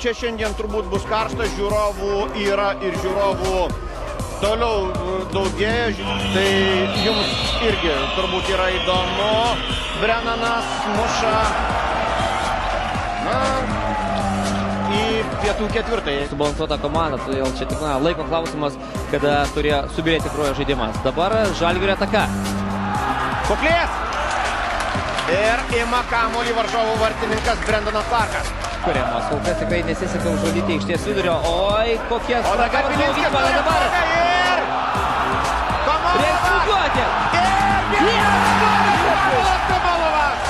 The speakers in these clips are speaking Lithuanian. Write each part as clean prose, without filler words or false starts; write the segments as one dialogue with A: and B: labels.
A: čia šiandien turbūt bus karštas, žiūrovų yra ir žiūrovų toliau daugėja, tai jums irgi turbūt yra įdomu. Brennanas muša į pietų ketvirtąjį.
B: Subalansuota komanda, todėl čia tik laiko klausimas, kada turėjo subirėti kraujo žaidimas. Dabar Žalgirio ataka.
A: Kuklės! Ir ima kamuolį varžovų vartininkas Brendanas Clarkas.
B: Kuriamas, kol kas tikrai nesiseka užvaldyti aikštės vidurio. Oi, kokie spraga varžovų dabar.
A: Ir
B: reikia smūgiuoti.
A: Ir Komalovas.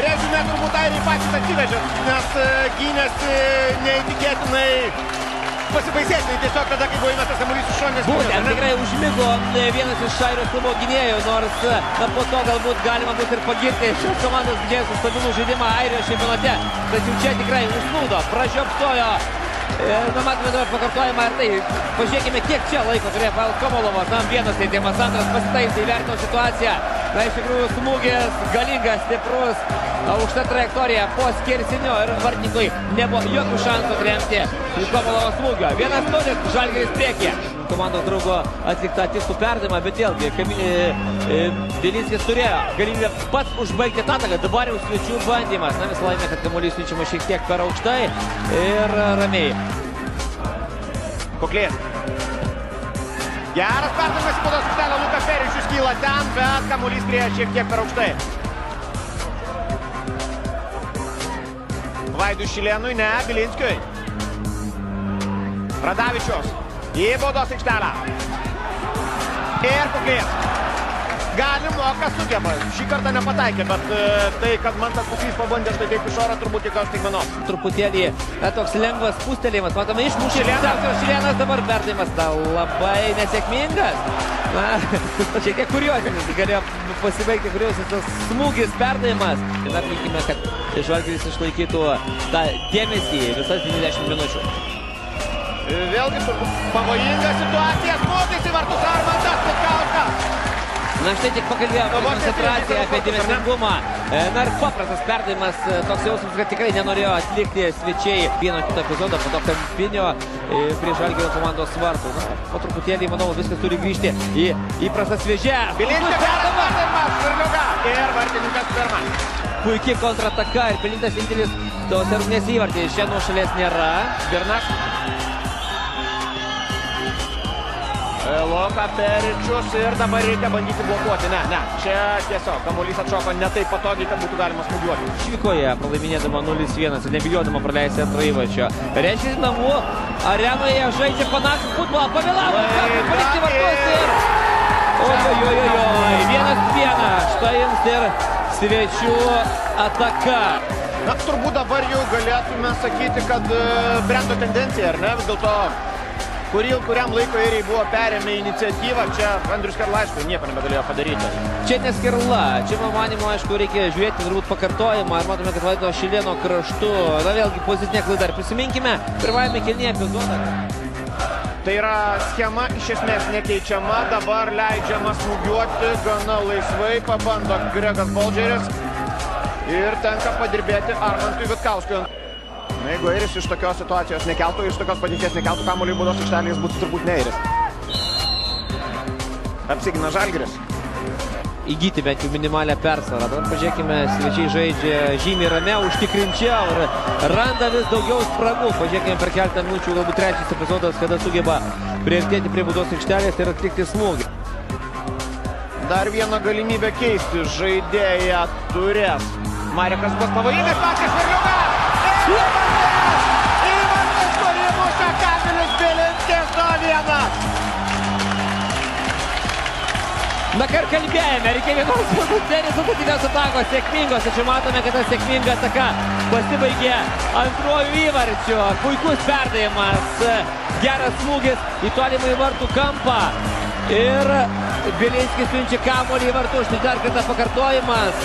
A: Režime turbūt airiai patys atsivežė, nes gynėsi neįtikėtinai pasibaisėtinai tiesiog tada, kai buvo įmestas kamuolys iš šonės.
B: Būtent, tikrai užmigo vienas iš Airijos klubo gynėjų, nors po to galbūt galima bus ir pagirti šios komandos gynėjus už stabilų žaidimą Airijos čempionate. Tačiau čia tikrai užsnūdo, pražiopsojo. Matome dabar pakartojimą ir tai, pažiūrėkime, kiek čia laiko turėjo Pavel Komalovas. Vienas teitimas, antras pasitaisė, įvertino situaciją. Iš tikrųjų smūgis galingas, stiprus, aukšta trajektorija po skersinio ir vartininkui nebuvo jokių šansų atremti Komalovo smūgio. 1-0, Žalgiris priekyje. Komandos draugo atliktą tikslų perdavimą, bet vėlgi Bielinskis turėjo galimybę pats užbaigti tą ataką. Dabar jau svečių bandymas. Vis laimė, kad kamuolys siunčiamas šiek tiek per aukštai ir ramiai.
A: Kuklės. Geras perdavimas į baudos aikštelę, Lukas Peričius kyla ten, bet kamuolys skrieja šiek tiek per aukštai. Vaidui Šilėnui, ne, Bielinskiui. Radavičius į baudos aikštelę. Ir Kuklės. Gali, moka, sugeba. Šį kartą nepataikė, bet tai, kad Mantas Kuklys pabandė štai taip iš oro, turbūt tik aš taigmenu.
B: Truputėlį toks lengvas spustelėjimas. Matome, išmušė Šilėnas, dabar perdavimas labai nesėkmingas. Šiek tiek kuriozinis, galėjo pasibaigti kuriozinis tas smūgis, perdavimas. Ir aplinkime, kad Žalgiris išlaikytų tą dėmesį visas 90 minučių.
A: Vėlgi pavojinga situacija, smūgis į vartus Armantas Kutkauskas.
B: Na štai tik pakalbėjome apie koncentraciją, apie dėmesingumą. Na ir paprastas perdavimas, toks jausmas, kad tikrai nenorėjo atlikti svečiai vieno kito epizodą po to kampinio prie Žalgirio komandos vartų. Po truputėlį, manau, viskas turi grįžti į įprastas vėžę.
A: Bielinskis perdavimas, Svirliuga ir vartininkas pirmas.
B: Puikiai kontrataka ir pelnytas indėlis tos rungtynės įvartį. Čia nuo šalies nėra.
A: Birnas. Luka Peričius ir dabar reikia bandyti blokuoti. Ne, čia tiesiog kamuolys atšoko ne taip patogiai, kad būtų galima smūgiuoti.
B: Išvykoje pralaiminėdama 0-1 ir nebijodama praleisti antrą įvarčio. Reiškia namų arenoje žaidžia panašų futbolą. Pavėlavo, palikti vartus ir... Ojojojojoj, 1-1. Štai jums ir svečių ataka.
A: Na, turbūt dabar jau galėtume sakyti, kad brendo tendencija, ar ne? Vis dėlto kuriam laiko airiai buvo perėmę iniciatyvą, čia Andrius Skerla, aišku, nieko nebegalėjo padaryti.
B: Čia ne Skerla, čia mano manymu, aišku, reikia žiūrėti turbūt pakartojimą ir matome, kad Vaido Šilėno kraštu, na vėlgi pozicinė klaida. Prisiminkime pirmajame kėlinyje epizodą.
A: Tai yra schema iš esmės nekeičiama, dabar leidžiama smūgiuoti gana laisvai, pabando Gregas Bolgeris ir tenka padirbėti Armantui Vitkauskui. Jeigu airis iš tokios situacijos nekeltų, iš tokios padėties nekeltų kamuolį į baudos aikštelę, jis būtų turbūt ne airis. Apsigina Žalgiris.
B: Įgyti bent jau minimalią persvarą. Dabar pažiūrėkime, svečiai žaidžia žymiai ramiau, užtikrinčiau ir randa vis daugiau spragų. Pažiūrėkime per keletą minučių, galbūt trečias epizodas, kada sugeba priartėti prie baudos aikštelės ir atlikti smūgį.
A: Dar vieną galimybę keisti žaidėją turės. Marekas bus pavojingas, Patris Svirliuga! Įvartis, kurį muša Kamilis Bielinskis 2-1.
B: Na ką ir kalbėjome, reikia vienos rezultatyvios atakos, sėkmingos, tačiau matome, kad ta sėkminga ataka pasibaigė antruoju įvarčiu. Puikus perdavimas, geras smūgis į tolimą į vartų kampą ir Bielinskis siunčia kamuolį į vartus. Štai dar kartą pakartojimas.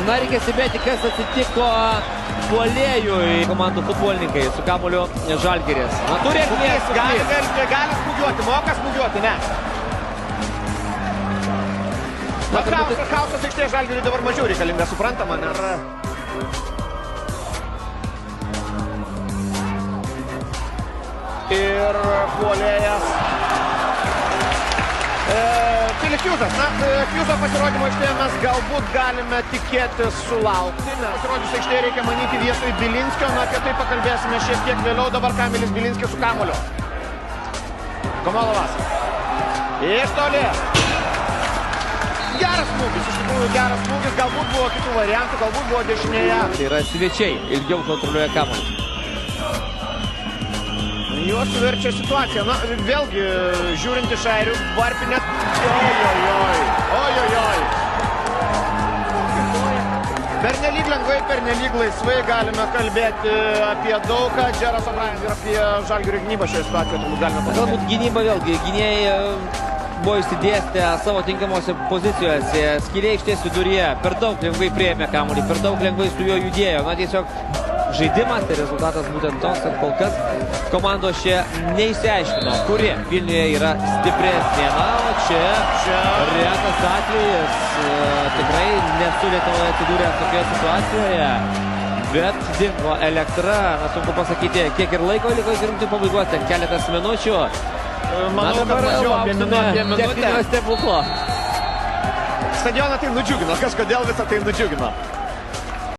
B: Na, reikia stebėti, kas atsitiko puolėjui. Komandų futbolininkai su kamuoliu Žalgiris. Na, turi erdvės.
A: Gali smūgiuoti, moka smūgiuoti, ne. Chaosas aikštėje Žalgiriui dabar mažiau reikalinga, suprantama, nes... Ir puolėjas Filis Hjūzas. Na, Hjūzo pasirodymo aikštėje mes galbūt galime tikėtis sulaukti, nes pasirodžius aikštėje reikia manyti vietoj Bilinskio, na, apie tai pakalbėsime šiek tiek vėliau. Dabar Kamilis Bilinskis su kamuoliu. Komolovas. Iš toli. Geras smūgis, iš tikrųjų geras smūgis, galbūt buvo kitų variantų, galbūt buvo dešinėje.
B: Tai yra svečiai, ilgiau kontroliuoja kamuolį.
A: Juos verčia situacija. Na, vėlgi, žiūrint iš airių, Varpinės... Ojojoj. Pernelyg lengvai, pernelyg laisvai galime kalbėti apie daugą. Džeras O'Brien ir apie Žalgirio gynybą šioje situacijoje turbūt galime pasakyti.
B: Galbūt gynyba vėlgi, gynėjai buvo išsidėstę savo tinkamose pozicijose. Skylė aikštės viduryje, per daug lengvai priėmė kamuolį, per daug lengvai su juo judėjo. Na, tiesiog žaidimas, tai rezultatas būtent toks, kad kol kas komandos čia neišsiaiškino, kuri Vilniuje yra stipresnė. Na, o čia retas atvejis, tikrai nesu Lietuvoje atsidūręs tokioje situacijoje, bet dingo elektra. Na, sunku pasakyti, kiek ir laiko liko iki rungtynių pabaigos, ten keletas minučių.
A: Manau, kad mažiau apie minutę.
B: Techninio stebuklo.
A: Stadioną tai nudžiugino, kažkodėl visą tai nudžiugino.